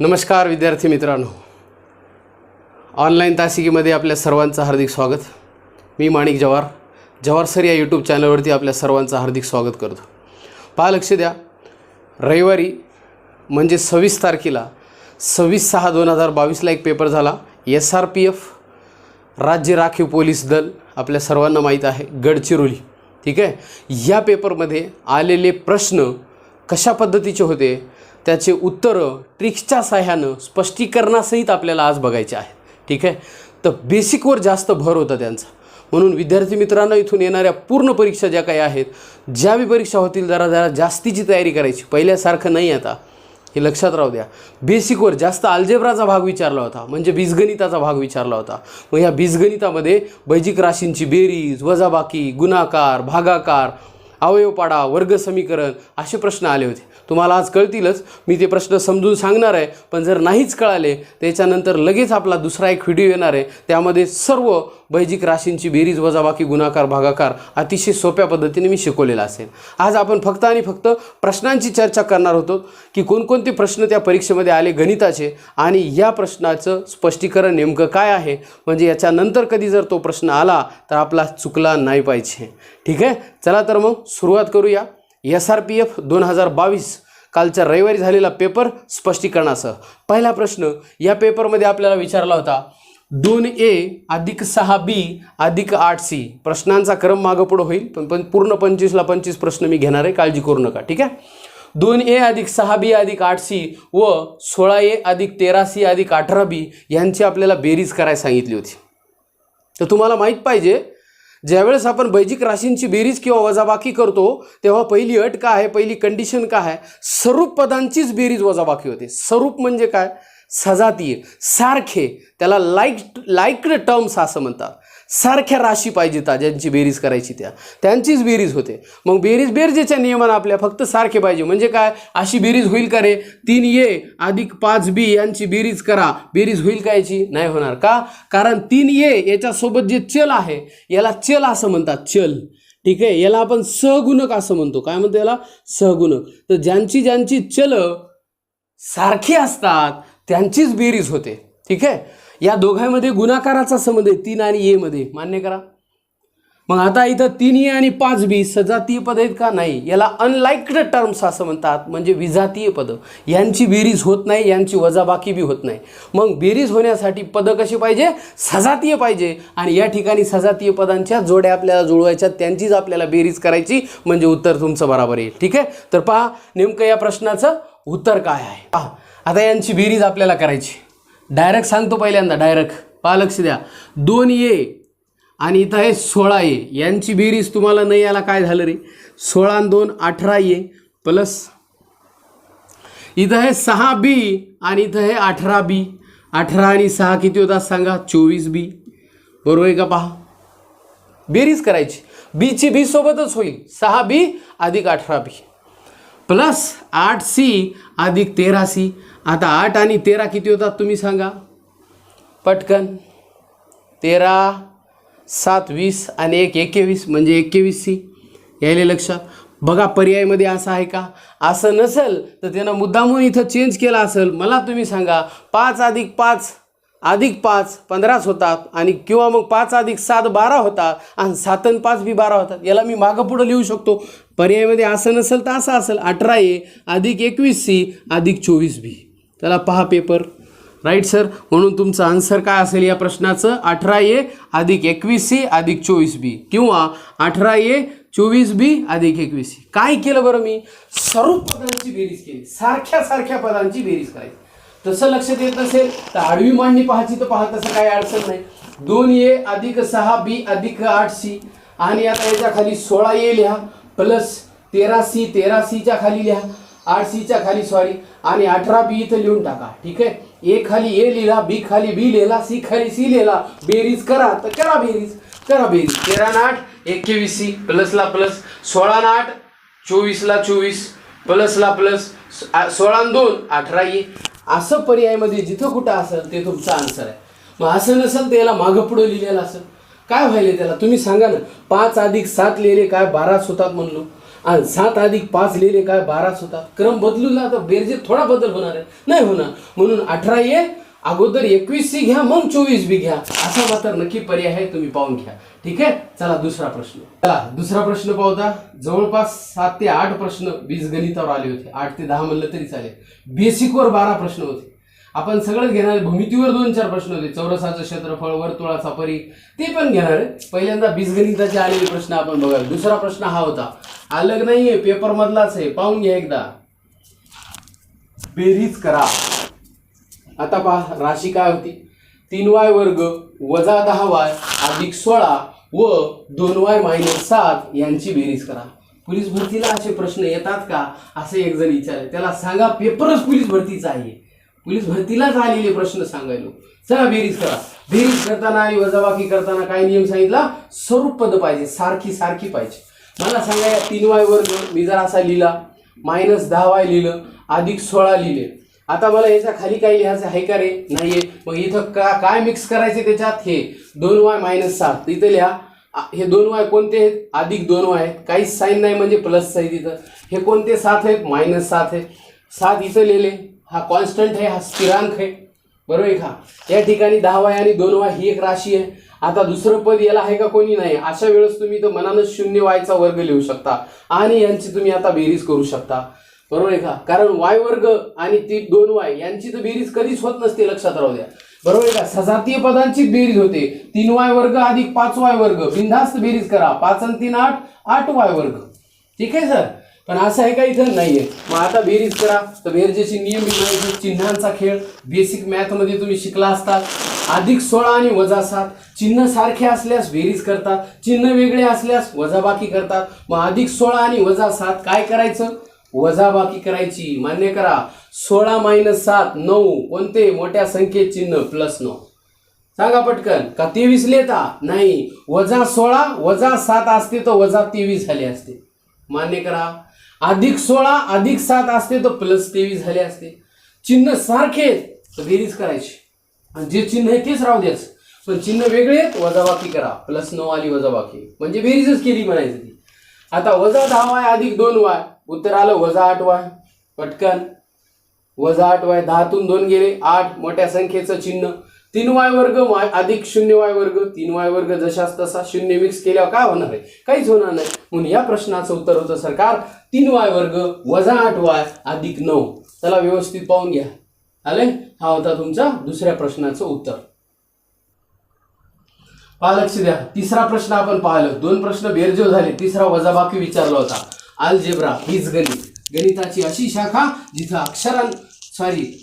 नमस्कार विद्यार्थी मित्रांनो, ऑनलाईन तासिकेमध्ये आपल्या सर्वांचं हार्दिक स्वागत। मी माणिक जवार सर या यूट्यूब चॅनलवरती आपल्या सर्वांचं हार्दिक स्वागत करतो। पहा, लक्ष द्या, रविवारी म्हणजे 26 तारखेला 26/6/2022ला एक पेपर झाला। SRPF राज्य राखीव पोलीस दल आपल्या सर्वांना माहीत आहे, गडचिरोली। ठीक आहे, या पेपरमध्ये आलेले प्रश्न कशा पद्धतीचे होते, त्याचे उत्तरं ट्रिक्सच्या सहाय्यानं स्पष्टीकरणासहित आपल्याला आज बघायचे आहे। ठीक आहे, तर बेसिकवर जास्त भर होता त्यांचा, म्हणून विद्यार्थी मित्रांनो इथून येणाऱ्या पूर्ण परीक्षा ज्या काही आहेत, ज्या बी परीक्षा होतील जरा जास्तीची तयारी करायची, पहिल्यासारखं नाही आता, हे लक्षात राहू द्या। बेसिकवर जास्त अल्जेब्राचा भाग विचारला होता, म्हणजे बीजगणिताचा भाग विचारला होता। मग या बीजगणितामध्ये बैजिक राशींची बेरीज, वजाबाकी, गुणाकार, भागाकार, अवयवपाडा, वर्ग समीकरण असे प्रश्न आले होते। तुम्हाला आज कळतीलच, मी ते प्रश्न समजून सांगणार आहे, पण जर नाहीच कळाले त्याच्यानंतर लगेच आपला दुसरा एक व्हिडिओ येणार आहे, त्यामध्ये सर्व बैजिक राशींची बेरीज, वजाबाकी, गुणाकार, भागाकार अतिशय सोप्या पद्धतीने मी शिकवलेला असेल। आज आपण फक्त आणि फक्त प्रश्नांची चर्चा करणार होतो की कोणकोणते प्रश्न त्या परीक्षेमध्ये आले गणिताचे, आणि या प्रश्नाचं स्पष्टीकरण नेमकं काय आहे, म्हणजे याच्यानंतर कधी जर तो प्रश्न आला तर आपला चुकला नाही पाहिजे। ठीक आहे, चला तर मग सुरुवात करूया। SRPF 2022 कालच्या रविवारी झालेला पेपर स्पष्टीकरणासह। पहिला प्रश्न या पेपरमध्ये आपल्याला विचारला होता, 2A + 6B + 8C। प्रश्नांचा क्रम मागं पुढं होईल, पण पूर्ण 25ला 25 प्रश्न मी घेणार आहे, काळजी करू नका। ठीक आहे, 2A + 6B + 8C व 16A + 13C + 18B यांची आपल्याला बेरीज करायला सांगितली होती। तर तुम्हाला माहीत पाहिजे, ज्यावेळेस आपण बैजिक राशींची बेरीज किंवा वजाबाकी करतो तेव्हा पहिली अट काय आहे, पहिली कंडिशन काय आहे, स्वरूप पदांचीच बेरीज वजाबाकी होते। स्वरूप म्हणजे काय, सजातीय, सारखे, त्याला लाईक्ड टर्म्स असं म्हणतात। सारख्या राशी पाहिजेत ज्यांची बेरीज करायची त्यांचीच बेरीज होते। मग बेरजेच्या नियमानं आपल्या फक्त सारखे पाहिजे, म्हणजे काय, अशी बेरीज होईल का रे, 3A + 5B यांची बेरीज करा, बेरीज होईल का याची, नाही होणार। का, कारण 3A याच्यासोबत जे चल आहे याला चल असं म्हणतात, चल। ठीक आहे, याला आपण सहगुणक असं म्हणतो। काय म्हणतो याला, सहगुणक। तर ज्यांची चल सारखी असतात त्यांचीच बेरीज होते। ठीक आहे, या दोघांमध्ये गुणाकाराचा संबंध आहे 3 आणि A मध्ये, मान्य करा। मग आता इथं 3A आणि 5B सजातीय पद आहेत का, नाही, याला अनलाइक्ड टर्म्स असं म्हणतात, म्हणजे विजातीय पद। यांची बेरीज होत नाही, यांची वजाबाकी बी होत नाही। मग बेरीज होण्यासाठी पद कशी पाहिजे, सजातीय पाहिजे, आणि या ठिकाणी सजातीय पदांच्या जोड्या आपल्याला जुळवायच्या, त्यांचीच आपल्याला बेरीज करायची, म्हणजे उत्तर तुमचं बरोबर येईल। ठीक आहे, तर पहा नेमकं या प्रश्नाचं उत्तर काय आहे। पहा, आता यांची बेरीज आपल्याला करायची, डायरेक्ट सांगतो पहिल्यांदा, डायरेक्ट पहा, लक्ष द्या, 2A आणि इथं आहे 16A यांची बेरीज तुम्हाला नाही याला काय झालं रे, 16 आणि 2 18A प्लस इथं आहे 6B आणि इथं आहे 18B, 18 आणि 6 किती होतात सांगा, 24B, बरोबर आहे का। पहा, बेरीज करायची, बीची बी सोबतच होईल, 6B + 18B plus 8C + 13C। आता 8 आणि 13 किती होतात तुम्ही सांगा पटकन, 13 7 20 आणि 1 21, म्हणजे 21C। यायला लक्षात बघा, पर्यायमध्ये असं आहे का, असं नसेल तर त्यानं मुद्दामून इथं चेंज केला असेल। मला तुम्ही सांगा, 5 + 5 + 5 15 होतात, आणि किंवा मग 5 + 7 12 होतात, आणि 7 आणि 5 बी 12 होतात। याला मी मागं पुढं लिहू शकतो, पर्यायामध्ये असं नसेल तर असं असेल, 18A + 21C + 24B। त्याला पहा पेपर, राईट सर, म्हणून तुमचं आन्सर काय असेल या प्रश्नाचं, 18A + 21C + 24B, किंवा 18A 24B + 21C। काय केलं बरं मी, स्वरूप पदांची बेरीज केली, सारख्या पदांची बेरीज करायची। तसं लक्षात येत नसेल तर आडवी मांडणी पाहायची, तर पहा तसं काही अडचण नाही। 2A + 6B + 8C, आणि आता याच्या खाली 16A लिहा, प्लस 13C खाली लिहा, 8C खाली सॉरी, आणि 18B इथं लिहून टाका। ठीक आहे, A खाली A लिहिला, B खाली B लिहिला, C खाली C लिहिला, बेरीज करा, तर करा बेरीज 13 आणि 8 21C, प्लसला प्लस, 16 आणि 8 24ला 24, प्लसला प्लस, 16 आणि 2 18A। असं पर्यायामध्ये जिथं कुठं असेल ते तुमचं आन्सर आहे। मग असं नसेल तर याला मागं पुढं लिहिलेलं असेल, काय व्हायला त्याला तुम्ही सांगा ना। 5 + 7 लिहिले काय 12 होतात म्हणलो, आणि 7 अधिक 5 लिहिले काय 12च होता. क्रम बदलून आता बेरजेत थोडा बदल होणार आहे, नाही होणार. म्हणून 18 ये अगोदर 21 सी घ्या, मग 24 बी घ्या. असा मात्र नक्की पर्याय आहे, तुम्ही पाहून घ्या. ठीक आहे. चला दुसरा प्रश्न. चला दुसरा प्रश्न पाहूया. जवळपास 7 ते 8 प्रश्न बीजगणितावर आले होते. 8 ते 10 म्हणलं तरी चालेल. बेसिकवर 12 प्रश्न होते. आपण सगळंच घेणार. भूमितीवर 2-4 प्रश्न होते. चौरसाचं क्षेत्रफळ, वर्तुळाचा परिघ, ते पण घेणार आहे. पहिल्यांदा बीजगणिताचे आलेले प्रश्न आपण बघा. दुसरा प्रश्न हा होता, अलग नाहीये, पेपर मधलाच आहे, पाहून घ्या एकदा. बेरीज करा. आता पहा राशी काय होती, 3y वर्ग वजा 10y अधिक 16 व 2y मायनस 7 यांची बेरीज करा. पोलीस भरतीला असे प्रश्न येतात का, असे एक जण विचारले. त्याला सांगा पेपरच पोलीस भरतीचा आहे, पोलीस भरतीलाच आलेले प्रश्न सांगायलो. चला बेरीज करा. बेरीज करताना आणि वजाबाकी करताना काय नियम सांगितला, स्वरूप पद पाहिजे, सारखी सारखी पाहिजे. मला सांगा या 3y वर्ग मी जर असा लिहिला, मायनस 10y लिहिलं, अधिक 16 लिहिले. आता मला याच्या खाली काही लिहायचं आहे का रे, नाहीये. मग इथं काय मिक्स करायचे त्याच्यात, हे 2y मायनस 7 इथं लिहा. हे 2y कोणते आहेत, अधिक 2y आहेत, काहीच साईन नाही म्हणजे प्लस आहे तिथं. हे कोणते 7 आहेत, मायनस 7 आहे. 7 इथं लिहिले. हा कॉन्स्टंट आहे, हा स्थिरांक आहे, बरोबर आहे का. या ठिकाणी 10y आणि 2y ही एक राशी आहे. आता दुसरं पद याला आहे का, कोणी नाही. अशा वेळेस तुम्ही तर मनानं 0y चा वर्ग लिहू शकता आणि यांची तुम्ही आता बेरीज करू शकता, बरोबर आहे का. कारण y वर्ग आणि ती 2y यांची तर बेरीज कधीच होत नसते, लक्षात राहू द्या, बरोबर आहे का. सजातीय पदांची बेरीज होते. 3y वर्ग अधिक 5y वर्ग, बिनधास्त बेरीज करा. 5 आणि 3 8, 8y वर्ग. ठीक आहे सर. पण असं आहे का, इथं नाहीये. मग आता बेरीज करा. तर बेरजेचे नियम माहिती, चिन्हांचा खेळ बेसिक मॅथ मध्ये तुम्ही शिकला असतात. अधिक 16 आणि वजा 7 चिन्ह सारखे असल्यास बेरीज करतात, चिन्ह वेगळे असल्यास वजाबाकी करतात. मग अधिक 16 आणि वजा 7 काय करायचं, वजाबाकी करायची. मान्य करा. 16 मायनस 7 9, कोणते मोठ्या संख्येत चिन्ह प्लस 9. सांगा पटकन, का 23 लिहिता, नाही. वजा 16 वजा 7 असते तर वजा 23 झाले असते. मान्य करा. अधिक 16 अधिक 7 असते तर प्लस 23 झाले असते. चिन्ह सारखे तर बेरीज करायची आणि जे चिन्ह आहे तेच राहू द्यायचं. पण चिन्ह वेगळे आहेत, वजाबाकी करा. प्लस 9 आली वजाबाकी, म्हणजे बेरीजच केली म्हणायचं ती. आता वजा 10y अधिक 2y, उत्तर आलं वजा 8y. पटकन वजा 8y, 10 तून 2 गेले 8, मोठ्या संख्येचं चिन्ह. 3y वर्ग अधिक 0y वर्ग, 3y वर्ग जशाच तसा, 0 मिक्स केल्यावर काय होणार आहे, काहीच होणार नाही. म्हणून या प्रश्नाचं उत्तर होतं सरकार 3y वर्ग वजा 8y अधिक 9. चला व्यवस्थित पाहून घ्या. आले. हा होता तुमचा दुसऱ्या प्रश्नाचं उत्तर. पहा, लक्ष द्या. तिसरा प्रश्न आपण पाहिलं. 2 प्रश्न बेरजेव झाले, तिसरा वजाबाकी विचारला होता. अल्जेब्रा हीच गणित, गणिताची अशी शाखा जिथं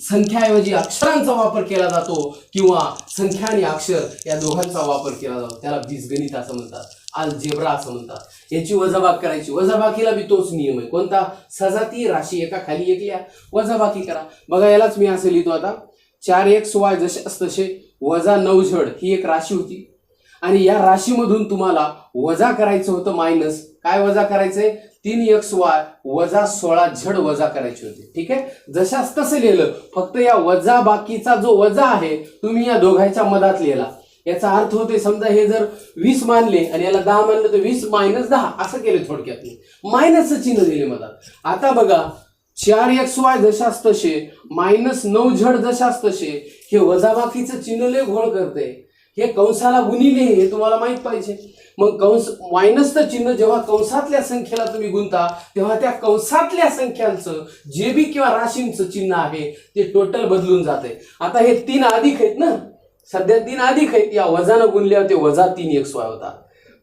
संख्याऐवजी अक्षरांचा वापर केला जातो किंवा संख्या आणि अक्षर या दोघांचा वापर केला जातो, त्याला बीजगणित असं म्हणतात, अल्जेब्रा असं म्हणतात. याची वजाबाकी करायची. वजाबाकीला बी तोच नियम आहे. कोणता, सजातीय राशी एका खाली एक लिहा, वजाबाकी करा. बघा यालाच मी असं लिहितो आता. 4xy जसे तसे वजा 9z ही एक राशी होती आणि या राशीमधून तुम्हाला वजा करायचं होतं मायनस. काय वजा करायचंय, 3xy वजा 16z वजा करायची होती. ठीक आहे. जशाच तसं लिहिलं, फक्त या वजा बाकीचा जो वजा आहे तुम्ही या दोघांच्या मधात लिहिला. याचा अर्थ होते, समजा हे जर 20 मानले आणि याला 10 मानलं तर 20 मायनस 10 असं केलं थोडक्यात. मायनसचं चिन्ह दिले मधात. आता बघा 4xy जशाच तसे मायनस 9z जशाच तसे, हे वजाबाकीचं चिन्ह लय घोळ करते. हे कंसाला गुणिले हे तुम्हाला माहित पाहिजे. मग कंस मायनसचं चिन्ह जेव्हा कंसातल्या संख्येला तुम्ही गुणता तेव्हा त्या कंसातल्या संख्यांचं जे बी किंवा राशींचं चिन्ह आहे ते टोटल बदलून जाते. आता हे 3 अधिक आहेत ना, सध्या 3 अधिक आहेत, या वजानं गुणल्यावर ते वजा 3xy होता.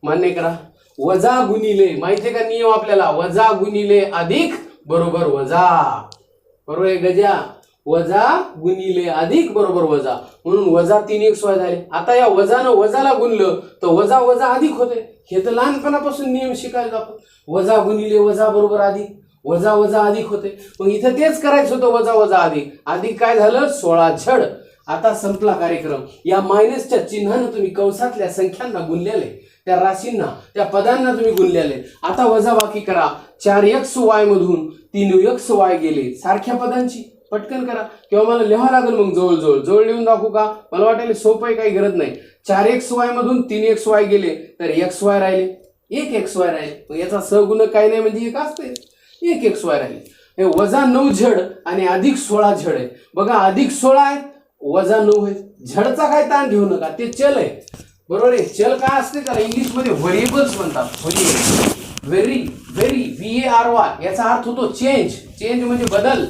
मान्य करा. वजा गुणिले, माहितीये का नियम आपल्याला, वजा गुणिले अधिक बरोबर वजा, बरोबर आहे गजा. वजा गुणिले अधिक बरोबर वजा, म्हणून वजा 3xy झाले. आता या वजानं वजाला गुणलं तर वजा वजा अधिक होते. हे तर लहानपणापासून नियम शिकायला आपण. वजा गुणिले वजा बरोबर अधिक, वजा वजा अधिक होते. मग इथं तेच करायचं होतं, वजा वजा अधिक. अधिक काय झालं, 16z. आता संपला कार्यक्रम. या मायनसच्या चिन्हानं तुम्ही कंसातल्या संख्यांना गुणलेले, त्या राशींना त्या पदांना तुम्ही गुणलेले. आता वजाबाकी करा. 4xy मधून 3xy गेले, सारख्या पदांची. पटकन करा किंवा मला लिहावं लागेल मग जवळ लिहून दाखवू का, मला वाटेल सोपं आहे, काही गरज नाही. 4xy मधून 3xy गेले तर xy राहिले. एक एक्स वाय राहील. मग याचा सहगुणक काय नाही म्हणजे एक असते, एक एक्स वाय राहील. हे वजा 9 झड आणि अधिक 16 झड आहे. बघा अधिक 16 आहेत, वजा 9 आहे. झडचा काय ताण घेऊ नका, ते चल आहे. बरोबर आहे. चल काय असते त्याला इंग्लिशमध्ये व्हेरिएबल्स म्हणतात. व्हेरी VARY याचा अर्थ होतो चेंज. चेंज म्हणजे बदल.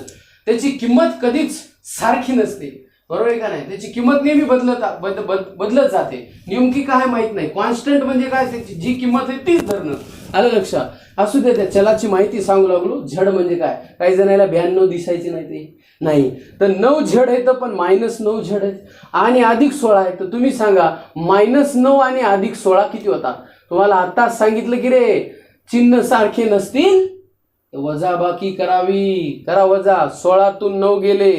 त्याची किंमत कधीच सारखी नसते. बरोबर आहे का नाही. त्याची किंमत नेहमी बदलत जाते. नेमकी काय माहित नाही. कॉन्स्टंट म्हणजे काय, त्याची जी किंमत आहे तीच धरणं. आलं लक्षात. असू दे, त्या चलाची माहिती सांगू लागलो. झड म्हणजे काय, काही जणांना 92 दिसायची नाही ते नाही. तर 9 झड आहे तर पण -9 झड आहेत आणि अधिक 16 आहे. तर तुम्ही सांगा -9 आणि अधिक 16 किती होता. तुम्हाला आताच सांगितलं की रे चिन्ह सारखे नसतील वजाबाकी करावी. करा वजा. 16तून 9 गेले,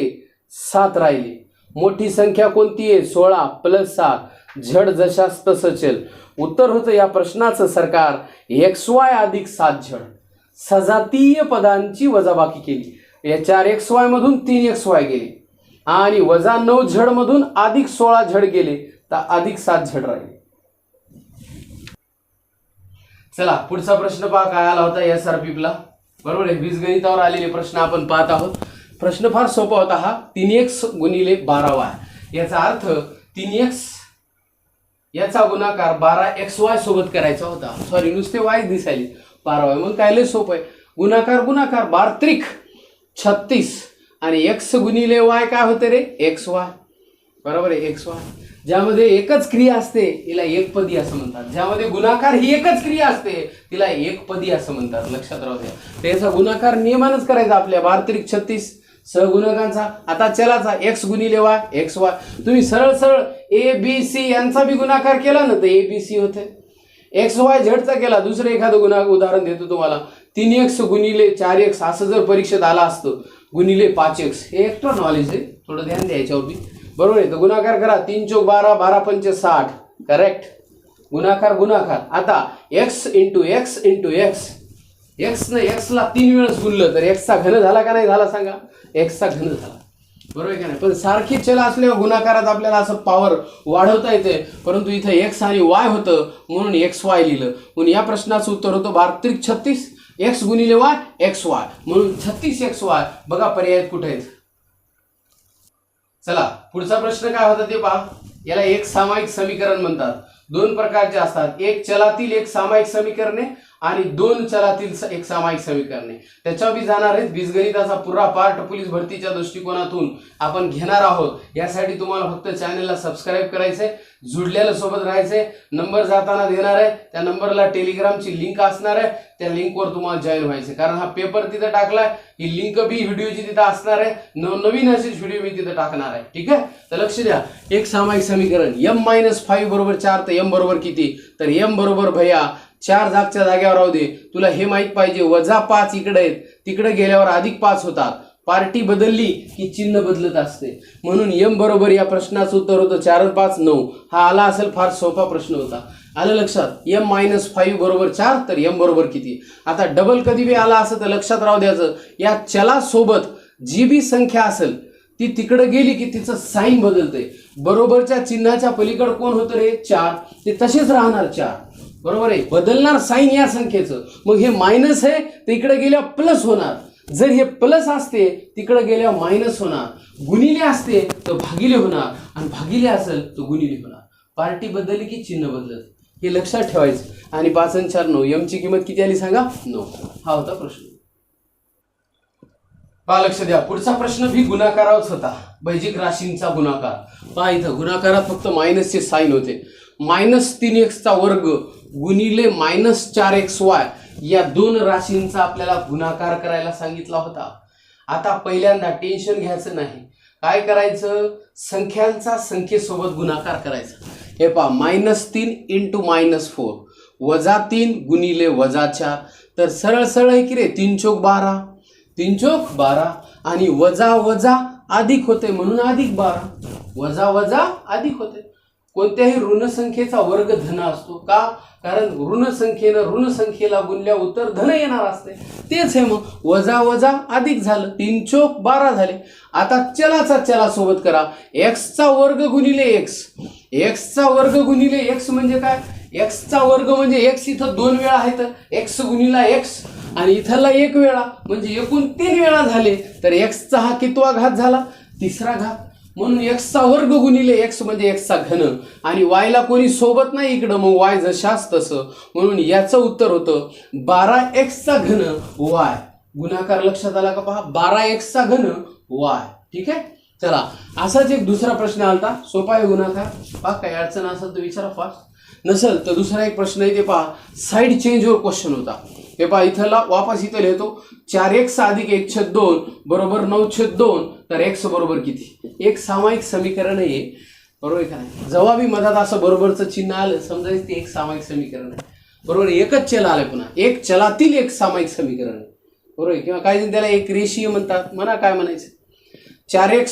7 राहिले. मोठी संख्या कोणती आहे, 16 + 7. झड जशास तसं चल. उत्तर होतं या प्रश्नाचं सरकार XY अधिक 7 झड. सजातीय पदांची वजाबाकी केली. या 4XY मधून 3XY गेले आणि वजा 9 झड मधून अधिक 16 झड गेले तर अधिक 7 झड राहिले. चला पुढचा प्रश्न पहा काय आला होता SRP ला. बरोबर आहे. बीजगणितावर आलेले प्रश्न आपण पाहत आहोत. प्रश्न फार सोपा होता हा. 3x गुणिले 12y. याचा अर्थ 3x याचा गुणाकार 12xy सोबत करायचा होता. सॉरी नुसते y दिसायले 12y. मग काय लय सोपं आहे. गुणाकार 12 त्रिक 36 आणि x गुणिले y काय होते रे xy. बरोबर आहे xy. ज्यामध्ये एकच क्रिया असते तिला एकपदी असं म्हणतात. ज्यामध्ये गुणाकार ही एकच क्रिया असते तिला एकपदी असं म्हणतात. लक्षात राहू द्या. त्याचा गुणाकार नियमानच करायचा आपल्या 12 त्रिक 36 सहगुणकांचा. आता चलाचा x गुणिले y xy. तुम्ही सरळ सरळ ABC यांचा बी गुणाकार केला ना तर ABC होते. XY झडचा केला. दुसरं एखादं उदाहरण देतो तुम्हाला. 3x गुणिले 4x असं जर परीक्षेत आला असतं गुणिले 5x. हे एक्स्ट्रा नॉलेज आहे, थोडं ध्यान द्यायच्यावर बी. बरोबर आहे. तर गुणाकार करा. 3 चौक 12 12 पंच 60. करेक्ट. गुणाकार. आता x इंटू x x न x ला 3 वेळेस गुणलं तर x चा घन झाला का नाही झाला सांगा. x चा घन झाला. बरोबर आहे का नाही. पण सारखी चल असल्यावर गुणाकारात आपल्याला असं पॉवर वाढवता येते. परंतु इथे x आणि y होतं म्हणून xy लिहिलं. म्हणून या प्रश्नाचं उत्तर होतं 12 त्रिक 36 x गुणिले y xy म्हणून 36xy. बघा पर्याय कुठे आहेत. चला पुढचा प्रश्न काय होता ते पहा. याला एक सामायिक समीकरण म्हणतात. 2 प्रकारचे असतात. एक चलातील एक सामायिक समीकरणे आणि 2 चलातील एक सामायिक समीकरणे. त्याच्यावर बी जाणार आहेत. बीजगणिताचा पुरा पार्ट पोलीस भरतीच्या दृष्टिकोनातून आपण घेणार आहोत. यासाठी तुम्हाला फक्त चॅनलला सबस्क्राईब करायचंय, जुडलेल्या सोबत राहायचंय. नंबर जाताना देणार आहे. त्या नंबरला टेलिग्रामची लिंक असणार आहे. त्या लिंकवर तुम्हाला जॉईन व्हायचं. कारण हा पेपर तिथं टाकलाय. ही लिंक बी व्हिडिओची तिथं असणार आहे. नवीन असेच व्हिडिओ मी तिथं टाकणार आहे. ठीक आहे. तर लक्ष द्या. एक सामायिक समीकरण m-5 बरोबर 4 तर m बरोबर किती. तर m बरोबर भैया 4 जागच्या जागेवर राहू दे. तुला हे माहित पाहिजे -5 इकडे आहेत, तिकडे गेल्यावर +5 होतात. पार्टी बदलली की चिन्ह बदलत असते. म्हणून m बरोबर या प्रश्नाचं उत्तर होतं 4 आणि 5 9. हा आला असेल. फार सोपा प्रश्न होता. आलं लक्षात. m-5 बरोबर 4 तर m बरोबर किती. आता डबल कधी बी आला असं तर लक्षात राहू द्यायचं. या चलासोबत जी बी संख्या असेल ती तिकडे गेली की तिचं साईन बदलते. बरोबरच्या चिन्हाच्या पलीकडे कोण होतं रे 4. ते तसेच राहणार 4. बरोबर आहे. बदलणार साईन या संख्येचं. मग हे मायनस आहे तर इकडे गेल्यावर प्लस होणार. जर हे प्लस असते तिकडे गेल्यावर मायनस होणार. गुणिले असते तर भागिले होणार आणि भागिले असेल तर गुणिले होणार. पार्टी बदलली की चिन्ह बदलत. हे लक्षात ठेवायचं. आणि 5 आणि 4 9. m ची किंमत किती आली सांगा 9. हा होता प्रश्न. पहा लक्ष द्या. पुढचा प्रश्न भी गुणाकारावरच होता. बैजिक राशींचा गुणाकार. पहा इथं गुणाकारात फक्त मायनसचे साईन होते. -3x² गुणिले -4xy या 2 राशींचा आपल्याला गुणाकार करायला सांगितला होता. आता पहिल्यांदा टेन्शन घ्यायचं नाही. काय करायचं. संख्यांचा संख्येसोबत गुणाकार करायचा. हे पहा -3 × -4 -3 गुणिले -4 तर सरळ सरळ आहे की रे 3 चौक 12 3 चौक 12 आणि वजा अधिक होते म्हणून +12 वजा अधिक होते. कोणत्याही ऋण संख्येचा वर्ग धन असतो का. कारण ऋण संख्येनं ऋण संख्येला गुणल्या उत्तर धन येणार असते. तेच आहे. मग वजा अधिक झालं. 3 चौक 12 झाले. आता चलासोबत करा. x चा वर्ग गुणिले x. x चा वर्ग गुणिले x म्हणजे काय. एक्सचा वर्ग म्हणजे एक्स इथं 2 वेळा आहे तर एक्स गुणिला एक्स आणि इथला 1 वेळा म्हणजे एकूण 3 वेळा झाले तर एक्सचा हा कितवा घात झाला? तिसरा घात. म्हणून एक्सचा वर्ग गुणिले एक्स म्हणजे एक्सचा घन आणि वायला कोणी सोबत नाही इकडं मग वाय जशाच तसं म्हणून याचं उत्तर होतं 12x घन वाय. गुणाकार लक्षात आला का पहा 12x घन वाय. ठीक आहे. चला असाच एक दुसरा प्रश्न आलता सोपा आहे गुणाकार पहा काही अडचण असेल तर विचारा फास्ट नसेल तर दुसरा एक प्रश्न आहे ते पहा साईड चेंजवर क्वेश्चन होता. हे पहा इथला वापस इथं लिहितो 4x अधिक 1/2 बरोबर 9/2 तर x बरोबर किती? एक सामायिक समीकरण आहे बरोबर का नाही. जेव्हा बी मधात असं बरोबरचं चिन्ह आलं समजायचं ते एक सामायिक समीकरण आहे बरोबर. एकच चल आलं पुन्हा एक चलातील एक सामायिक समीकरण आहे बरोबर किंवा काही जण त्याला एक रेषीय म्हणतात म्हणा काय म्हणायचं. 4x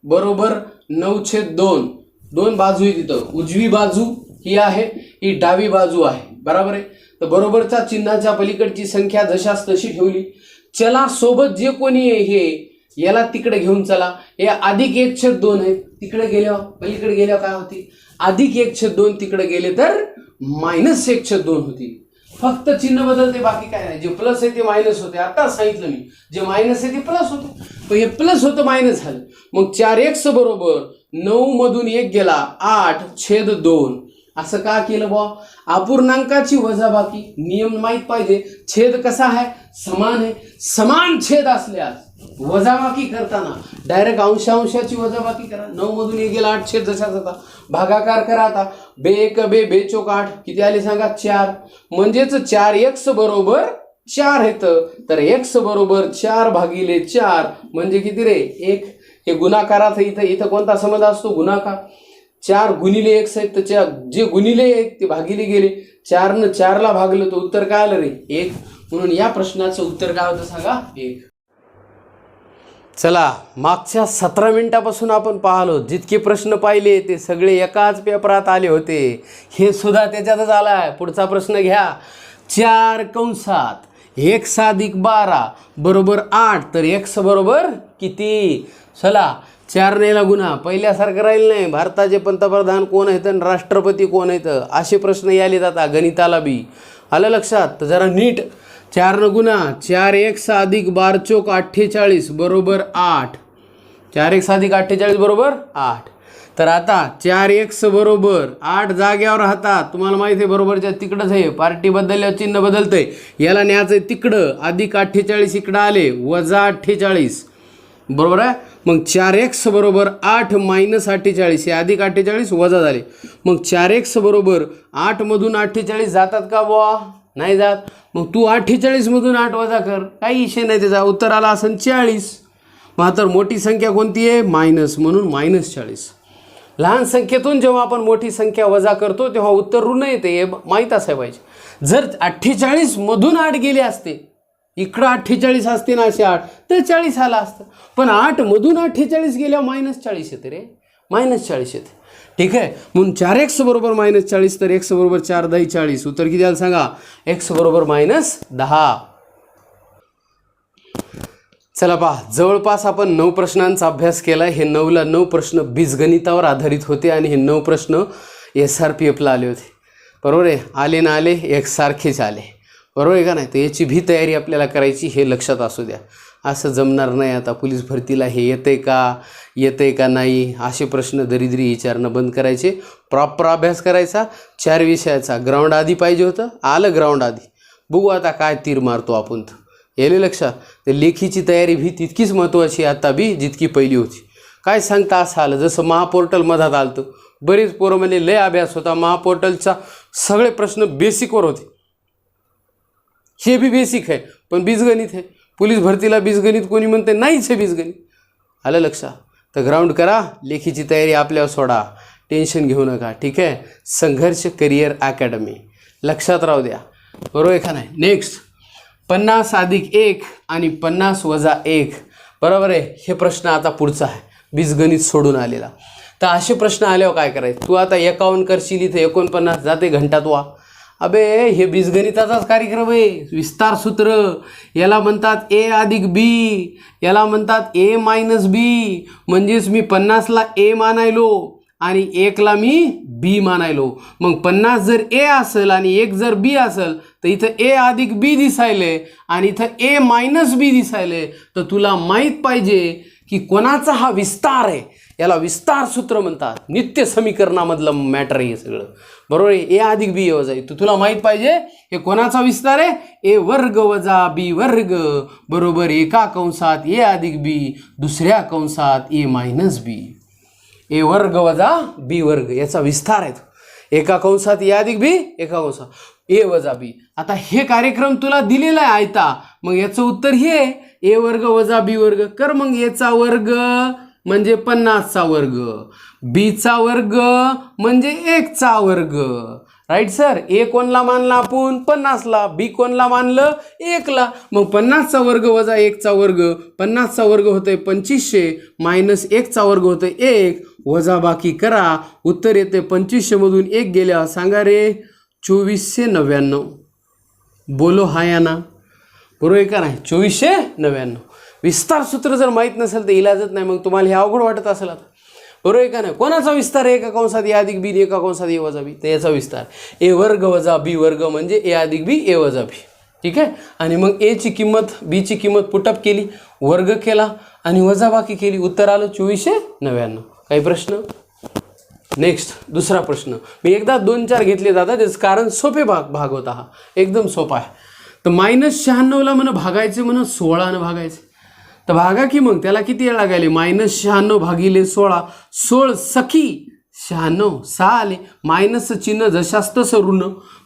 बरोबर 9/2 दोन बाजू आहे तिथं उजवी बाजू ही आहे ही डावी बाजू आहे बरोबर आहे. तर बरोबरच्या चिन्हाच्या पलीकडची संख्या जशाच तशी ठेवली. चला सोबत जे कोणी आहे हे याला तिकडे घेऊन चला. हे अधिक 1/2 आहे तिकडे गेल्यावर पलीकडे गेल्यावर काय होती अधिक 1/2 तिकडे गेले तर -1/2 होती. फक्त चिन्ह बदलते बाकी काय नाही. जे प्लस आहे ते मायनस होते आता सांगितलं मी जे मायनस आहे ते प्लस होते पण हे प्लस होतं मायनस झालं. मग 4x बरोबर 9 मधून 1 गेला 8/2 असं का केलं बा. अपूर्णांकाची वजाबाकी नियम माहित पाहिजे. छेद कसा आहे समान आहे समान छेद असल्यास वजाबाकी करताना डायरेक्ट अंशांशाची वजाबाकी करा. 9 मधून 1 गेला 8 छेद जशाच होता भागाकार करा. आता 2 1 2 2 चौक 8 किती आले सांगा 4 म्हणजेच 4x बरोबर 4 येतं तर x बरोबर 4/4 म्हणजे किती रे 1. हे गुणाकारात इथं कोणता संबंध असतो गुणाकार. 4 गुणिले x आहेत तर जे गुणिले आहेत ते भागिले गेले 4 न 4 ला भागलं तर उत्तर काय आलं रे 1. म्हणून या प्रश्नाचं उत्तर काय होतं सांगा 1. चला मागच्या 17 मिनिटापासून आपण पाहिलो जितके प्रश्न पाहिले ते सगळे एकाच पेपरात आले होते. हे सुद्धा त्याच्यातच आलाय. पुढचा प्रश्न घ्या. 4 कंसात x अधिक 12 बरोबर 8 तर x बरोबर किती? चला 4 नेला गुन्हा पहिल्यासारखं राहील नाही. भारताचे पंतप्रधान कोण आहेत आणि राष्ट्रपती कोण आहेत असे प्रश्न याले जातात गणिताला बी. आलं लक्षात तर जरा नीट. 4 न गुन्हा 4x अधिक 12 चौक 48 बरोबर 8. 4x अधिक 48 बरोबर 8. तर आता 4x बरोबर 8 जाग्यावर राहतात तुम्हाला माहिती आहे बरोबरच्या तिकडंच आहे. पार्टी बदलल्यावर चिन्ह बदलतंय. याला न्यायचं आहे तिकडं अधिक 48 इकडं आले वजा 48 बरोबर आहे. मग 4x बरोबर 8 मायनस 48 हे अधिक 48 वजा झाले. मग 4x बरोबर 8 मधून 48 जातात का बुवा नाही जात. मग तू 48 मधून 8 वजा कर काही विषय नाही त्याचा उत्तर आला असेल 40. मात्र मोठी संख्या कोणती आहे मायनस म्हणून -40. लहान संख्येतून जेव्हा आपण मोठी संख्या वजा करतो तेव्हा उत्तर ऋण येते हे माहीत असायला पाहिजे. जर 48 मधून 8 गेले असते इकडं 48 असते ना असे 8 तर 40 आला असतं पण 8 मधून 48 गेल्यावर -40 येते रे -40 येते. ठीक आहे. म्हणून 4x बरोबर -40 तर x बरोबर 4 10 40 उत्तर किती आलं सांगा x बरोबर -10. चला पहा जवळपास आपण 9 प्रश्नांचा अभ्यास केला. हे 9ला 9 प्रश्न बीजगणितावर आधारित होते आणि हे 9 प्रश्न SRPFला आले होते बरोबर आहे. आले ना आले एकसारखेच आले बरोबर आहे का नाही. तर याची भी तयारी आपल्याला करायची हे लक्षात असू द्या. असं जमणार नाही आता पोलीस भरतीला हे येतंय का नाही असे प्रश्न दरिद्री विचारणं बंद करायचे. प्रॉपर अभ्यास करायचा. 4 विषयाचा ग्राउंड आधी पाहिजे होतं आलं ग्राउंड आधी. बघू आता काय तीर मारतो आपण तर याले लक्षात. तर लेखीची तयारी भी तितकीच महत्त्वाची आता बी जितकी पहिली होती. काय सांगता असं आलं जसं महापोर्टल मधात आलं होतं बरेच पोरं म्हणजे लय अभ्यास होता. महापोर्टलचा सगळे प्रश्न बेसिकवर होते. हे बी बेसिक आहे पण बीजगणित आहे. पोलीस भरतीला बीजगणित कोणी म्हणते नाहीच आहे बीजगणित. आलं लक्षात. तर ग्राउंड करा लेखीची तयारी आपल्यावर सोडा टेन्शन घेऊ नका. ठीक आहे. संघर्ष करिअर अकॅडमी लक्षात राहू द्या बरोबर आहे का नाही. नेक्स्ट 50 अधिक 1 आणि 50 वजा 1 बरोबर आहे. हे प्रश्न आता पुढचा आहे बीजगणित सोडून आलेला. तर असे प्रश्न आल्यावर काय करायचं. तू आता 51 करशील इथे 49 जाते घंटात वा. अबे हे बीजगणिताचाच कार्यक्रम आहे. विस्तार सूत्र याला म्हणतात a अधिक b याला म्हणतात a - b म्हणजेच मी 50ला a मानायलो आणि 1ला मी बी मानायलो. मग 50 जर ए असेल आणि 1 जर बी असेल तर इथं ए अधिक बी दिसायले आणि इथं ए मायनस बी दिसायले. तर तुला माहीत पाहिजे की कोणाचा हा विस्तार आहे. याला विस्तार सूत्र म्हणतात. नित्य समीकरणामधलं मॅटर आहे हे सगळं. बरोबर आहे. ए अधिक बी वजा ए. तुला माहीत पाहिजे हे कोणाचा विस्तार आहे. ए वर्ग वजा बी वर्ग बरोबर एका कंसात ए अधिक बी दुसऱ्या कंसात ए मायनस बी. ए वर्ग वजा बी वर्ग याचा विस्तार आहे. एका कंसात ए अधिक बी एका कंसात ए वजा बी. आता हे कार्यक्रम तुला दिलेला आहे आयता. मग याचं उत्तर हे ए वर्ग वजा बी वर्ग कर. मग एचा वर्ग म्हणजे 50चा वर्ग, बीचा वर्ग म्हणजे 1चा वर्ग. Right sir. ए कोणला मानला आपण 50ला, बी कोणला मानलं 1ला. मग 50चा वर्ग वजा 1चा वर्ग, 50चा वर्ग होतोय 2500 मायनस 1चा वर्ग होतोय 1 वजा बाकी करा. उत्तर येते 2500 मधून 1 गेल्या सांगा रे 2499. बोलो हा या ना. बरोबर आहे का नाही. 2499. विस्तार सूत्र जर माहीत नसेल तर इलाजच नाही. मग तुम्हाला हे अवघड वाटत असेल आता. बरोबर आहे का नाही. कोणाचा विस्तार आहे. एका कंसात ए अधिक बी एका कंसात ए वजा बी. तर याचा विस्तार ए वर्ग वजा बी वर्ग म्हणजे ए अधिक बी ए वजा बी. ठीक आहे. आणि मग एची किंमत बीची किंमत पुटअप केली, वर्ग केला आणि वजाबाकी केली. उत्तर आलं 2499. काही प्रश्न. नेक्स्ट दुसरा प्रश्न. मी एकदा 2-4 घेतले जातात त्याचं कारण सोपे भाग होता हा. एकदम सोपा आहे. तर -96ला म्हणून भागायचे म्हणून 16ने भागायचे. तर भागा की मग त्याला किती वेळ लागायले. -96 भागिले 16 16 सखी 96 6 आले. मायनसचं चिन्ह जशास तसं ऋण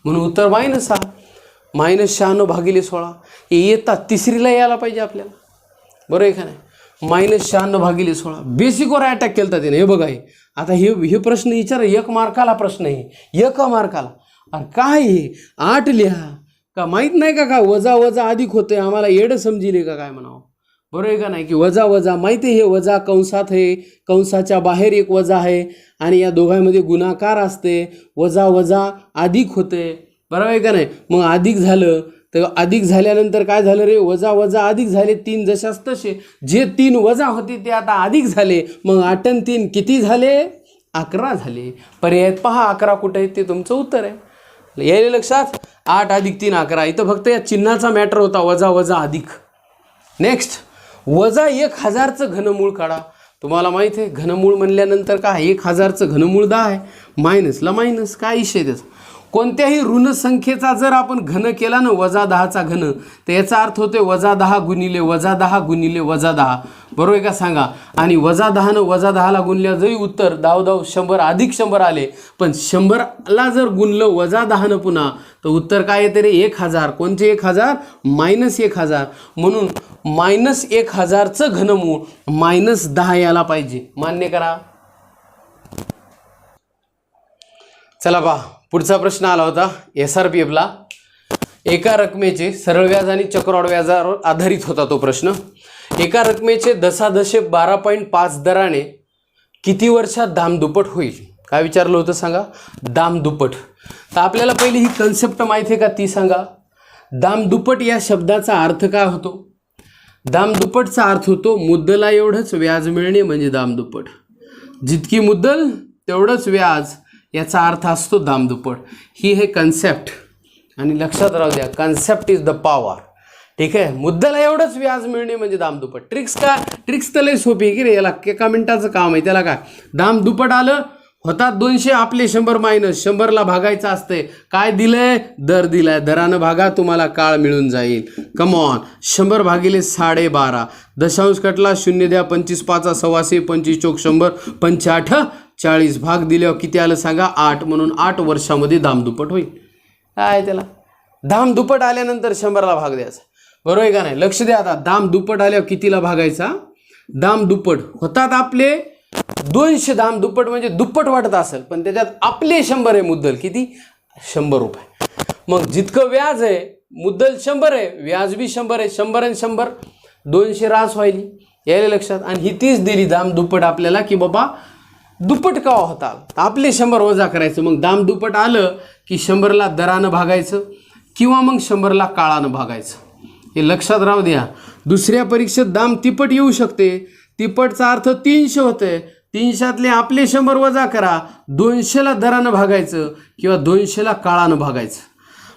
म्हणून उत्तर -6. -96 भागिले 16 हे येतात तिसरीला यायला पाहिजे आपल्याला. बरोबर आहे का नाही. -96 भागिले 16 बेसिकवर अटॅक केला त्याने. हे बघा हे आता हे प्रश्न विचार 1 मार्काला प्रश्न आहे. 1 मार्काला. अरे काय हे 8 लिहा का माहीत नाही का वजा वजा अधिक होते. आम्हाला येडं समजिले का काय म्हणावं. बरोबर आहे का नाही. की वजा वजा माहिती आहे. हे वजा कंसात आहे, कंसाच्या बाहेर एक वजा आहे आणि या दोघांमध्ये गुणाकार असते. वजा वजा अधिक होते. बरोबर आहे का नाही. मग अधिक झालं तर अधिक झाल्यानंतर काय झालं रे. वजा वजा अधिक झाले. 3 जशास तसे. जे 3 वजा होते ते आता अधिक झाले. मग 8 आणि 3 किती झाले 11 झाले. पर्यायात पहा 11 कुठे आहे ते तुमचं उत्तर आहे. यायला लक्षात. 8 अधिक 3 11. इथं फक्त या चिन्हाचा मॅटर होता वजा वजा अधिक. नेक्स्ट वजा 1000चं घनमूळ काढा. तुम्हाला माहीत आहे घनमूळ म्हणल्यानंतर काय 1000चं घनमूळ 10 आहे. मायनसला मायनस काय विषय त्याचा. कोणत्याही ऋण संख्येचा जर आपण घन केला ना -10चा घन तर याचा अर्थ होते -10 गुणिले -10 गुणिले -10. बरोबर आहे का सांगा. आणि -10 ने -10ला गुणल्या जरी उत्तर 10 100 अधिक 100 आले. पण 100ला जर गुणलं -10 ने पुन्हा तर उत्तर काय येते रे 1000. कोणते 1000 -1000. म्हणून -1000चं घनमूळ -10 यायला पाहिजे. मान्य करा. चला पहा पुढचा प्रश्न आला होता SRPFला. एका रकमेचे सरळ व्याज आणि चक्रवाढ व्याजावर आधारित होता तो प्रश्न. एका रकमेचे दशादशे 12.5 दराने किती वर्षात दामदुप्पट होईल. काय विचारलं होतं सांगा. दामदुप्पट. तर आपल्याला पहिली ही कन्सेप्ट माहिती आहे का ती सांगा. दामदुप्पट या शब्दाचा अर्थ काय होतो. दामदुप्पटचा अर्थ होतो मुद्दला एवढंच व्याज मिळणे म्हणजे दामदुप्पट. जितकी मुद्दल तेवढंच व्याज याचा अर्थ असतो दामदुप्पट. ही हे कन्सेप्ट आणि लक्षात राहू द्या. Concept is the power. ठीक आहे. मुद्दला एवढंच व्याज मिळणे म्हणजे दामदुप्पट. ट्रिक्स काय. ट्रिक्स तर लय सोपी आहे की रे. याला एका मिनिटाचं काम आहे. त्याला काय दामदुप्पट आलं होतात 200 आपले 100 मायनस 100ला भागायचं असते. काय दिलंय दर दिलाय. दरानं भागा तुम्हाला काळ मिळून जाईल. कमॉन 100 भागिले 12.5 दशांश कटला 0 द्या 25 5 सव्वाशे 25 चौक 100 5 8 40 भाग दिल्यावर किती आलं सांगा 8. म्हणून 8 वर्षामध्ये दामदुप्पट होईल. काय त्याला दामदुप्पट आल्यानंतर 100ला भाग द्यायचा. बरोबर आहे का नाही. लक्ष द्या. आता दामदुप्पट आल्यावर कितीला भागायचा. दामदुप्पट होतात आपले 200. दामदुप्पट म्हणजे दुप्पट वाटत असेल पण त्याच्यात आपले 100 आहे मुद्दल. किती 100 रुपये. मग जितकं व्याज आहे मुद्दल 100 आहे व्याज बी 100 आहे. 100 आणि 100 200 रास व्हायली. यायला लक्षात. आणि ही तीच दिली दामदुप्पट आपल्याला की बाबा दुप्पट का होता. आपले 100 वजा करायचं. मग दामदुप्पट आलं की 100ला दरानं भागायचं किंवा मग 100ला काळानं भागायचं. हे लक्षात राहू द्या. दुसऱ्या परीक्षेत दाम तिप्पट येऊ शकते. तिप्पटचा अर्थ 300 होते. 300तले आपले 100 वजा करा, 200ला दरानं भागायचं किंवा 200ला काळानं भागायचं.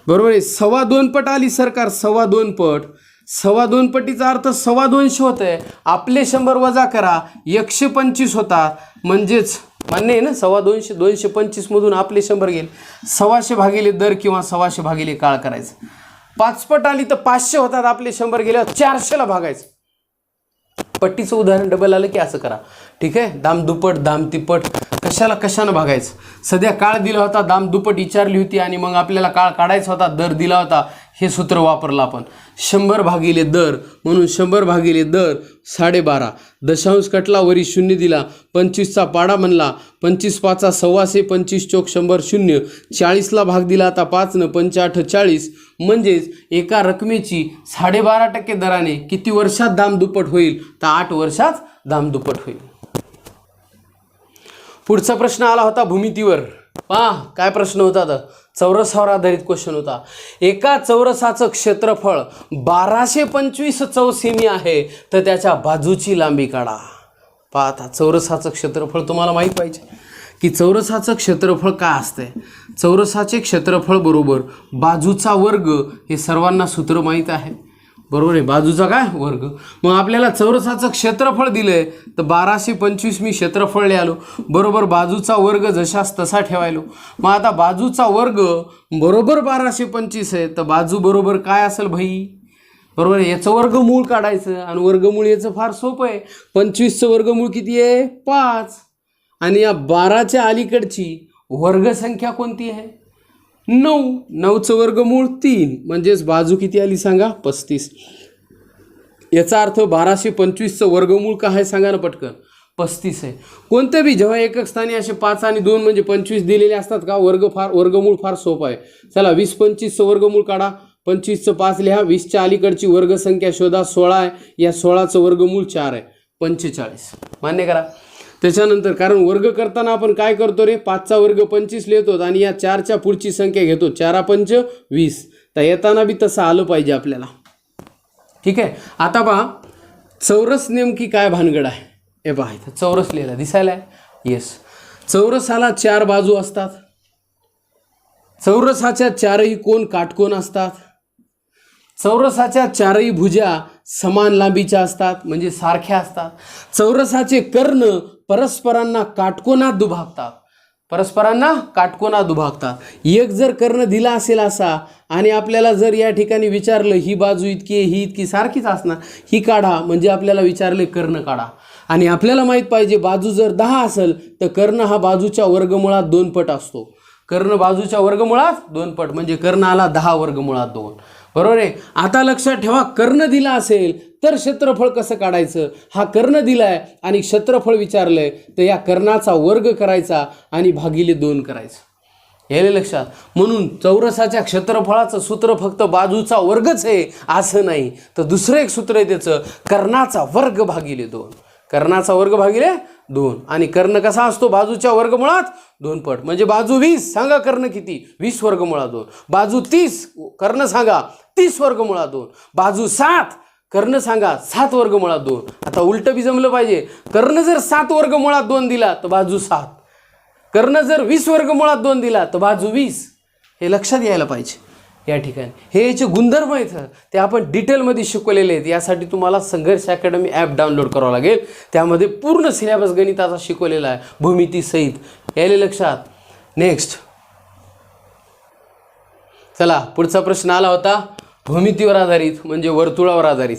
बरोबर आहे. 2.25 पट आली सरकार, 2.25 पट. 2.25 पटीचा अर्थ 250 होत आहे. आपले 100 वजा करा, 125 होतात. म्हणजेच मान्य आहे ना, 250 225 मधून आपले 100 गेले. 125 भागिले दर किंवा 125 भागिले काळ करायचं. 5 पट आली तर 500 होतात. आपले 100 गेल्यावर 400ला भागायचं. पट्टीचं उदाहरण डबल आलं की असं करा. ठीक आहे. दाम दुप्पट, दाम तिप्पट, कशानं भागायचं. सध्या काळ दिला होता, दाम दुप्पट विचारली होती आणि मग आपल्याला काळ काढायचा होता, दर दिला होता. हे सूत्र वापरलं आपण. 100 भागिले दर, म्हणून 100 भागिले दर 12.5. दशांश कटला, वरी शून्य दिला. 25चा पाडा म्हणला. 25 पाचा 125, 25 चोक 100 शून्य. 40ला भाग दिला आता 5 न, 5 40. म्हणजेच एका रकमेची 12.5% दराने किती वर्षात दाम दुप्पट होईल, तर 8 वर्षात दाम दुप्पट होईल. पुढचा प्रश्न आला होता भूमितीवर. पहा काय प्रश्न होता, तर चौरसावर आधारित क्वेश्चन होता. एका चौरसाचं क्षेत्रफळ 1225 चौरस सेमी आहे, तर त्याच्या बाजूची लांबी काढा. पहा आता चौरसाचं क्षेत्रफळ तुम्हाला माहीत पाहिजे की चौरसाचं क्षेत्रफळ काय असते. चौरसाचे क्षेत्रफळ बरोबर बाजूचा वर्ग, हे सर्वांना सूत्र माहीत आहे. बरोबर आहे. बाजूचा काय वर्ग. मग आपल्याला चौरसाचं क्षेत्रफळ दिलंय, तर 1225 मी क्षेत्रफळ लिहिलो, बरोबर बाजूचा वर्ग जशास तसा ठेवायलो. मग आता बाजूचा वर्ग बरोबर 1225 आहे, तर बाजू बरोबर काय असेल भाई, बरोबर आहे. याचं वर्गमूळ काढायचं आणि वर्गमूळ याचं फार सोपं आहे. 25चं वर्गमूळ किती आहे, 5. आणि या 12च्या अलीकडची वर्गसंख्या कोणती आहे, 9. 9चं वर्गमूळ 3. म्हणजेच बाजू किती आली सांगा, 35. याचा अर्थ 1225चं वर्गमूळ काय आहे सांगा ना पटकन, 35 आहे. कोणतं बी जेव्हा एकक स्थानी असे 5 आणि 2 म्हणजे 25 दिलेले असतात का, वर्गमूळ फार सोपं आहे. चला 20 25चं वर्गमूळ काढा. 25चं 5 लिहा. 20च्या अलीकडची वर्गसंख्या शोधा, 16 आहे. या 16चं वर्गमूळ 4 आहे, 45. मान्य करा. त्याच्यानंतर कारण वर्ग करताना आपण काय करतो रे, 5चा वर्ग 25 लिहितो आणि या 4च्या पुढची संख्या घेतो, 4 5 20. तर येताना बी तसं आलं पाहिजे आपल्याला. ठीक आहे. आता पहा चौरस नेमकी काय भानगड आहे. हे पहा इथं चौरस लिहिला दिसायला आहे. येस, चौरसाला 4 बाजू असतात. चौरसाच्या 4ही कोन काटकोन असतात. चौरसाच्या 4ही भुजा समान लांबीच्या असतात, म्हणजे सारख्या असतात. चौरसाचे कर्ण परस्परांना काटकोनात दुभागतात. परस्परांना काटकोनात दुभागतात. एक जर कर्ण दिला असेल असा आणि आपल्याला जर या ठिकाणी विचारलं ही बाजू इतकी ही इतकी सारखीच असणार, ही काढा, म्हणजे आपल्याला विचारले कर्ण काढा. आणि आपल्याला माहीत पाहिजे बाजू जर 10 असेल तर कर्ण हा बाजूच्या वर्गमुळात 2 पट असतो. कर्ण बाजूच्या वर्गमुळात 2 पट, म्हणजे कर्ण आला 10 वर्गमुळात 2. बरोबर आहे. आता लक्षात ठेवा, कर्ण दिला असेल तर क्षेत्रफळ कसं काढायचं. हा कर्ण दिलाय आणि क्षेत्रफळ विचारलंय, तर या कर्णाचा वर्ग करायचा आणि भागिले 2 करायचं. यायला लक्षात. म्हणून चौरसाच्या क्षेत्रफळाचं सूत्र फक्त बाजूचा वर्गच आहे असं नाही, तर दुसरं एक सूत्र आहे त्याचं, कर्णाचा वर्ग भागिले 2. कर्णाचा वर्ग भागिले 2. आणि कर्ण कसा असतो, बाजूच्या वर्गमुळात 2 पट. म्हणजे बाजू 20 सांगा, कर्ण किती, 20 वर्गमुळात 2. बाजू 30 कर्ण सांगा, 30 वर्गमुळात 2. बाजू 7 कर्ण सांगा, 7 वर्गमुळात 2. आता उलट बी जमलं पाहिजे. कर्ण जर 7 वर्गमुळात 2 दिला तर बाजू 7. कर्ण जर 20 वर्गमुळात 2 दिला तर बाजू 20. हे लक्षात यायला पाहिजे या ठिकाणी. हे याचे गुणधर्म आहेत, ते आपण डिटेलमध्ये शिकवलेले आहेत. यासाठी तुम्हाला संघर्ष अकॅडमी ॲप डाउनलोड करावं लागेल. त्यामध्ये पूर्ण सिलेबस गणिताचा शिकवलेला आहे, भूमितीसहित. यायला लक्षात. नेक्स्ट चला पुढचा प्रश्न आला होता भूमितीवर आधारित, म्हणजे वर्तुळावर आधारित.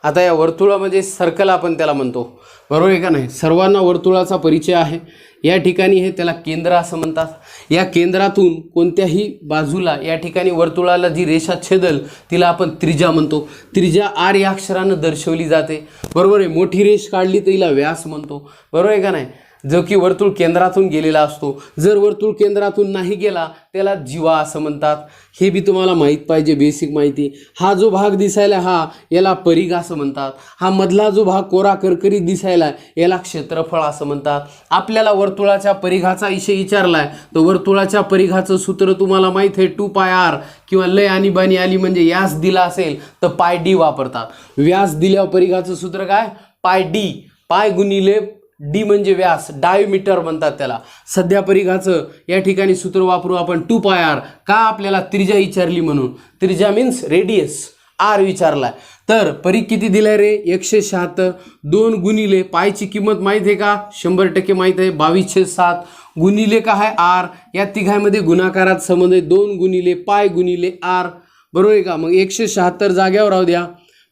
आता या वर्तुळामध्ये सर्कल आपण त्याला म्हणतो, बरोबर आहे का नाही. सर्वांना वर्तुळाचा परिचय आहे. या ठिकाणी हे त्याला केंद्र असं म्हणतात. या केंद्रातून कोणत्याही बाजूला या ठिकाणी वर्तुळाला जी रेषा छेदल तिला आपण त्रिज्या म्हणतो. त्रिज्या आर या अक्षरानं दर्शवली जाते, बरोबर आहे. मोठी रेष काढली तर तिला व्यास म्हणतो, बरोबर आहे का नाही. जो की वर्तुळ केंद्रातून गेलेला असतो. जर वर्तुळ केंद्रातून नाही गेला त्याला जीवा असं म्हणतात. हे बी तुम्हाला माहीत पाहिजे, बेसिक माहिती. हा जो भाग दिसायला हा याला परिघ असं म्हणतात. हा मधला जो भाग कोरा करकरीत दिसायला याला क्षेत्रफळ असं म्हणतात. आपल्याला वर्तुळाच्या परिघाचा विषय विचारलाय तर वर्तुळाच्या परिघाचं सूत्र तुम्हाला माहीत आहे, 2πr किंवा लय आणि बानी आली म्हणजे व्यास दिला असेल तर πd वापरतात. व्यास दिल्यावर परिघाचं सूत्र काय, πd. पाय गुणिले डी म्हणजे व्यास, डायमीटर म्हणतात त्याला. सध्या परिघाचं या ठिकाणी सूत्र वापरू आपण 2πr. का आपल्याला त्रिज्या विचारली म्हणून. त्रिज्या मीन्स रेडियस, आर विचारलाय. तर परिघ किती दिलाय रे 176. 2 गुणिले पायची किंमत माहीत आहे का 100% माहीत आहे 22/7 गुणिले का आहे आर. या तिघांमध्ये गुणाकारात संबंध आहे 2 गुणिले पाय गुणिले आर. बरोबर आहे का. मग 176 जाग्यावर राहू द्या.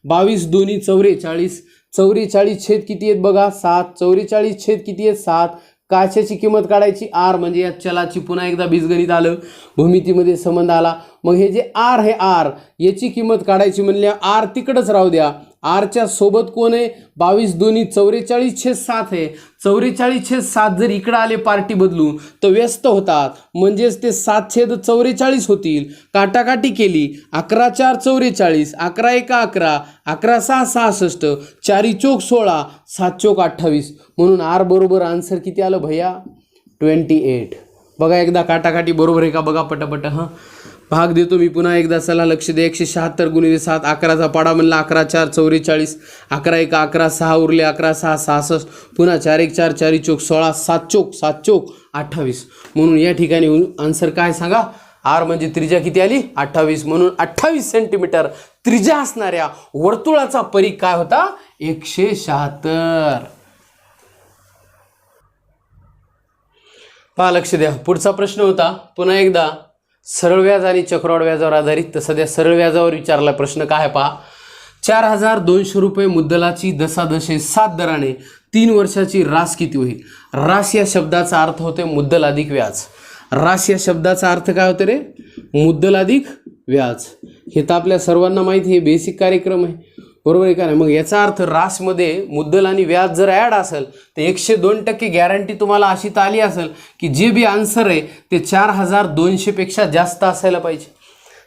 22 दोन्ही 44. 44 छेद किती आहेत बघा 7. 44 छेद किती आहेत 7. काशाची किंमत काढायची आर म्हणजे या चलाची पुन्हा एकदा बीजगणित आलं, भूमितीमध्ये संबंध आला. मग हे जे आर आहे आर याची किंमत काढायची म्हणल्या आर तिकडच राहू द्या. आरच्या सोबत कोण आहे 22 दोन्ही 44/7 आहे. 44/7 जर इकडे आले पार्टी बदलून तर व्यस्त होतात म्हणजेच ते 7/44 होतील. काटाकाटी केली 11×4 44, 11×1 11, 11×6 66, 4×4 16, 7×4 28. म्हणून आर बरोबर आन्सर किती आलं भैया 28. बघा एकदा काटाकाटी बरोबर आहे का बघा पटापट. हां भाग देतो मी पुन्हा एकदा, चला लक्ष द्या. 176 गुणिले 7 11चा पाडा म्हणला 11×4 44, 11×1 11, 6 उरले 11×6 66, पुन्हा 4×1 4 4×4 16, 7×4 28. म्हणून या ठिकाणी आन्सर काय सांगा. आर म्हणजे त्रिज्या किती आली 28. म्हणून 28 सेंटीमीटर त्रिज्या असणाऱ्या वर्तुळाचा परिघ काय होता 176. पहा लक्ष द्या. पुढचा प्रश्न होता पुन्हा एकदा सरळ व्याज आणि चक्रवाढ व्याजावर आधारित. तर सध्या सरळ व्याजावर विचारला प्रश्न काय पहा. 4200 रुपये मुद्दलाची दशादशे 7 दराने 3 वर्षाची रास किती होईल. रास या शब्दाचा अर्थ होते मुद्दल अधिक व्याज. रास या शब्दाचा अर्थ काय होते रे मुद्दल अधिक व्याज. हे तर आपल्या सर्वांना माहिती आहे, बेसिक कार्यक्रम आहे बरोबर आहे का नाही. मग याचा अर्थ रासमध्ये मुद्दल आणि व्याज जर ॲड असेल तर 102% गॅरंटी तुम्हाला अशी तर आली असेल की जे बी आन्सर आहे ते 4200पेक्षा जास्त असायला पाहिजे.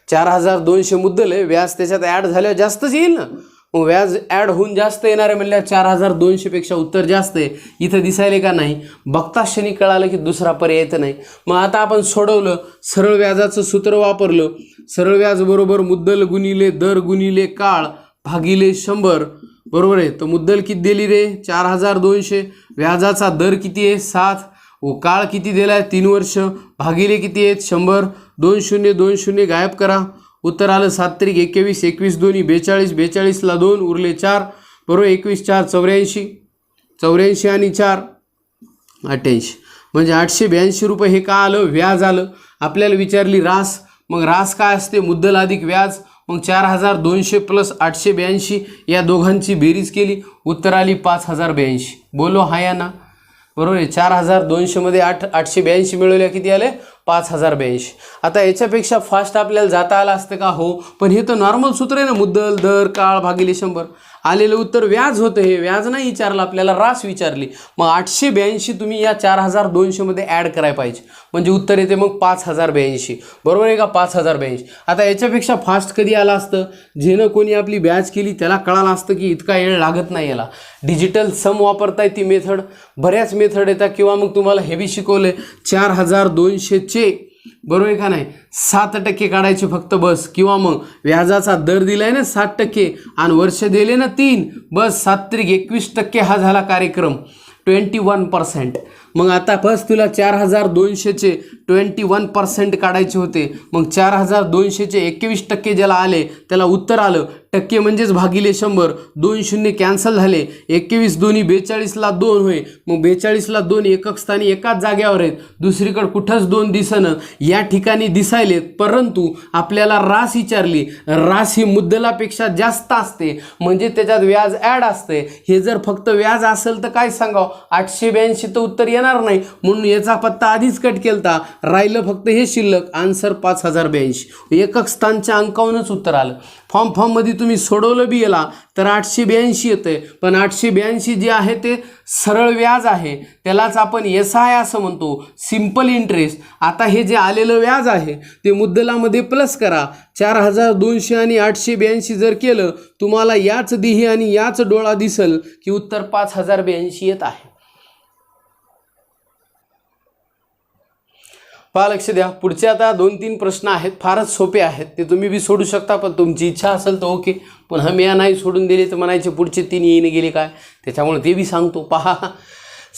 4200 मुद्दल आहे, व्याज त्याच्यात ॲड झाल्यावर जास्तच येईल ना. मग व्याज ॲड होऊन जास्त येणार आहे म्हणल्यावर 4200पेक्षा उत्तर जास्त आहे. इथं दिसायले का नाही. बघता क्षणी कळालं की दुसरा पर्याय येत नाही. मग आता आपण सोडवलं, सरळ व्याजाचं सूत्र वापरलं. सरळ व्याज बरोबर मुद्दल गुणिले दर गुणिले काळ भागिले 100 बरोबर आहे. तर मुद्दल किती दिली रे 4200, व्याजाचा दर किती आहे 7 व काळ किती दिला आहे 3 वर्ष, भागिले किती आहेत 100. 2 0 2 0 गायब करा. उत्तर आलं 7 त्रिक 21, 21 दोन्ही 42, 42ला 2 उरले 4 बरोबर. 21 4 84, 84 आणि 4 88 म्हणजे 882 रुपये. हे का आलं व्याज आलं. आपल्याला विचारली रास. मग रास काय असते मुद्दल अधिक व्याज. मग 4200 प्लस 882 या दोघांची बेरीज केली उत्तर आली 5082. बोलो हा या ना बरोबर आहे. 4200 882 मिळवल्या किती आले 5082. आता याच्यापेक्षा फास्ट आपल्याला जाता आलं असतं का हो, पण हे तर नॉर्मल सूत्र आहे ना मुद्दल दर काळ भागिले 100. आलेलं उत्तर व्याज होतं. हे व्याज नाही विचारलं आपल्याला रास विचारली. मग 882 तुम्ही या 4200 मध्ये ॲड करायला पाहिजे म्हणजे उत्तर येते मग 5082 बरोबर आहे का 5082. आता याच्यापेक्षा फास्ट कधी आला असतं जेनं कोणी आपली बॅच केली त्याला कळालं असतं की इतका वेळ लागत नाही याला. डिजिटल सम वापरताय ती मेथड, बऱ्याच मेथड येतात किंवा मग तुम्हाला हे बी शिकवले 4200चे बरोबर आहे का नाही 7% काढायचे फक्त बस. किंवा मग व्याजाचा दर दिलाय ना 7% आणि वर्ष दिले ना 3 बस 7 त्रिक 21% हा झाला कार्यक्रम 21%. मग आता बस तुला 4200चे 21% काढायचे होते. मग 4200चे 21% ज्याला आले त्याला उत्तर आलं. टक्के म्हणजेच भागिले 100. 2 0 कॅन्सल झाले. 21 दोन्ही 42ला 2 होय. मग 42ला 2 एकक स्थानी एकाच जाग्यावर आहेत, दुसरीकडे कुठंच 2 दिसणं. या ठिकाणी दिसायलेत परंतु आपल्याला रास विचारली. रास ही मुद्दलापेक्षा जास्त असते म्हणजे त्याच्यात व्याज ॲड असते. हे जर फक्त व्याज असेल तर काय सांगावं 882 तर उत्तर येणार नाही म्हणून याचा पत्ता आधीच कट केलता. राहिलं फक्त हे शिल्लक. आन्सर 5082. एकक स्थानच्या अंकावरूनच उत्तर आलं. फॉर्ममध्ये तुम्ही सोडवलं बी याला तर 882 येते. पण 882 जे आहे ते सरळ व्याज आहे, त्यालाच आपण SI असं म्हणतो, सिंपल इंटरेस्ट. आता हे जे आलेलं व्याज आहे ते मुद्दलामध्ये प्लस करा. 4200 आणि 882 जर केलं तुम्हाला याच दिही आणि याच डोळा दिसल की उत्तर 5082 येत आहे. पहा लक्ष द्या. पुढचे आता 2-3 प्रश्न आहेत, फारच सोपे आहेत, ते तुम्ही बी सोडू शकता. पण तुमची इच्छा असेल तर ओके, पण हम या नाही सोडून दिले तर म्हणायचे पुढचे 3 येईन गेले काय, त्याच्यामुळे ते बी सांगतो. पहा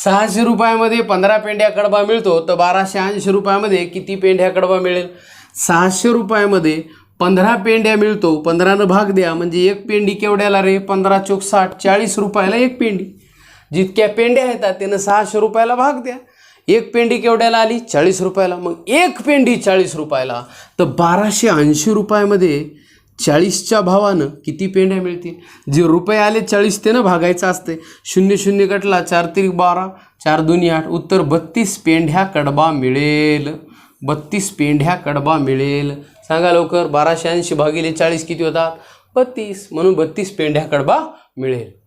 600 रुपयामध्ये 15 पेंड्या कडबा मिळतो, तर 1280 रुपयामध्ये किती पेंड्या कडबा मिळेल? 600 रुपयामध्ये 15 पेंड्या मिळतो, 15नं भाग द्या म्हणजे एक पेंडी केवढ्याला रे? 15 चोक 60, 40 रुपयाला एक पेंडी. जितक्या पेंड्या येतात त्यानं 600 रुपयाला भाग द्या. एक पेंडी केवढ्याला आली? 40 रुपयाला. मग एक पेंडी 40 रुपयाला, तर 1280 रुपयामध्ये 40च्या भावानं किती पेंड्या मिळतील? जे रुपये आले 40 त्यानं भागायचं असते. 0 0 कटला, 4 3 12, 4 2 8. उत्तर 32 पेंढ्या कडबा मिळेल. 32 पेंढ्या कडबा मिळेल. सांगा लवकर. 1280 भागिले 40 किती होतात? 32. म्हणून 32 पेंढ्या कडबा मिळेल.